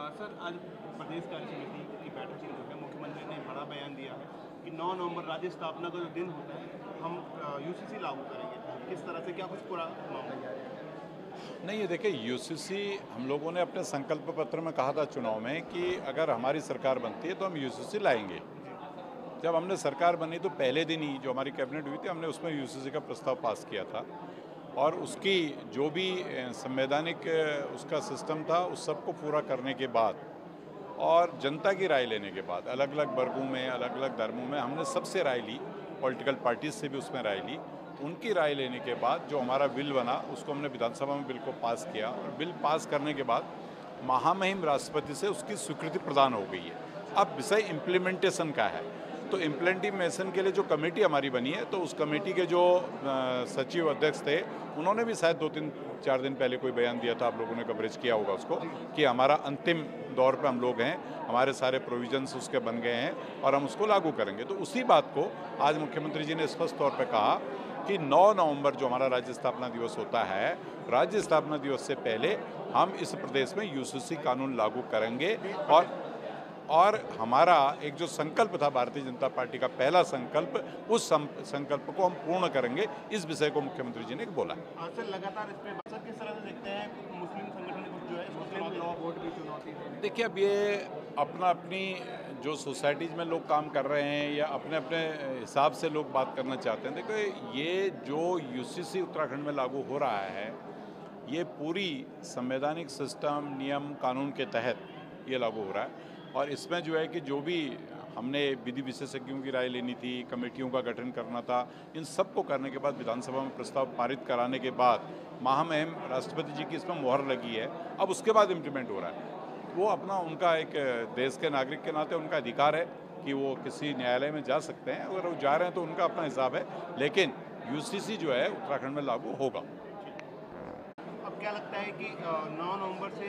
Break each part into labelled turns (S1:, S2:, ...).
S1: Sir, आज प्रदेश कार्यसमिति की बैठक शुरू है। मुख्यमंत्री ने बड़ा बयान दिया है कि 9 नवंबर राज्य स्थापना का जो दिन होता है, हम यूसीसी लागू करेंगे। किस तरह से, क्या कुछ पूरा मामला है?
S2: नहीं, ये देखिए, यूसीसी हम लोगों ने अपने संकल्प पत्र में कहा था चुनाव में कि अगर हमारी सरकार बनती है तो हम यूसीसी लाएंगे। जब हमने सरकार बनी तो पहले दिन ही जो हमारी कैबिनेट हुई थी, हमने उसमें यूसीसी का प्रस्ताव पास किया था और उसकी जो भी संवैधानिक उसका सिस्टम था उस सबको पूरा करने के बाद और जनता की राय लेने के बाद, अलग अलग वर्गों में, अलग अलग धर्मों में हमने सबसे राय ली, पॉलिटिकल पार्टीज से भी उसमें राय ली। उनकी राय लेने के बाद जो हमारा बिल बना उसको हमने विधानसभा में बिल को पास किया और बिल पास करने के बाद महामहिम राष्ट्रपति से उसकी स्वीकृति प्रदान हो गई है। अब विषय इम्प्लीमेंटेशन का है, तो इम्प्लीमेंटेशन के लिए जो कमेटी हमारी बनी है, तो उस कमेटी के जो सचिव अध्यक्ष थे, उन्होंने भी शायद 2-3-4 दिन पहले कोई बयान दिया था, आप लोगों ने कवरेज किया होगा उसको, कि हमारा अंतिम दौर पे हम लोग हैं, हमारे सारे प्रोविजंस उसके बन गए हैं और हम उसको लागू करेंगे। तो उसी बात को आज मुख्यमंत्री जी ने स्पष्ट तौर पर कहा कि 9 नवंबर जो हमारा राज्य स्थापना दिवस होता है, राज्य स्थापना दिवस से पहले हम इस प्रदेश में यूसीसी कानून लागू करेंगे और हमारा एक जो संकल्प था भारतीय जनता पार्टी का पहला संकल्प, उस संकल्प को हम पूर्ण करेंगे। इस विषय को मुख्यमंत्री जी ने बोला।
S1: सर, लगातार इस पे सर किस तरह से देखते हैं मुस्लिम संगठन जो है मुस्लिम लॉ बोर्ड की चुनौती है?
S2: देखिए, अब ये अपनी जो सोसाइटीज़ में लोग काम कर रहे हैं या अपने अपने हिसाब से लोग बात करना चाहते हैं। देखो, ये जो यूसीसी उत्तराखंड में लागू हो रहा है, ये पूरी संवैधानिक सिस्टम, नियम, कानून के तहत ये लागू हो रहा है और इसमें जो है कि जो भी हमने विधि विशेषज्ञों की राय लेनी थी, कमेटियों का गठन करना था, इन सब को करने के बाद विधानसभा में प्रस्ताव पारित कराने के बाद महामहिम राष्ट्रपति जी की इसमें मुहर लगी है। अब उसके बाद इम्प्लीमेंट हो रहा है। वो अपना, उनका एक देश के नागरिक के नाते उनका अधिकार है कि वो किसी न्यायालय में जा सकते हैं। अगर वो जा रहे हैं तो उनका अपना हिसाब है, लेकिन यूसीसी जो है उत्तराखंड में लागू होगा।
S1: अब क्या लगता है कि 9 नवंबर से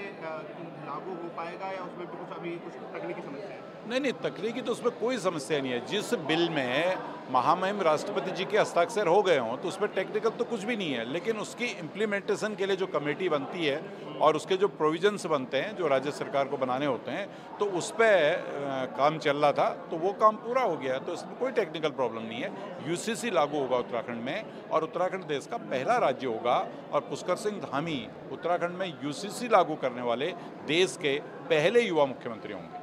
S1: लागू हो पाएगा या उसमें भी कुछ तकनीकी समस्या है?
S2: नहीं, तकनीकी तो उसमें कोई समस्या नहीं है। जिस बिल में महामहिम राष्ट्रपति जी के हस्ताक्षर हो गए हों तो उसमें टेक्निकल तो कुछ भी नहीं है, लेकिन उसकी इम्प्लीमेंटेशन के लिए जो कमेटी बनती है और उसके जो प्रोविजंस बनते हैं जो राज्य सरकार को बनाने होते हैं, तो उस पर काम चल रहा था, तो वो काम पूरा हो गया, तो इसमें कोई टेक्निकल प्रॉब्लम नहीं है। यूसीसी लागू होगा उत्तराखंड में और उत्तराखंड देश का पहला राज्य होगा और पुष्कर सिंह धामी उत्तराखंड में यूसीसी लागू करने वाले देश के पहले युवा मुख्यमंत्री होंगे।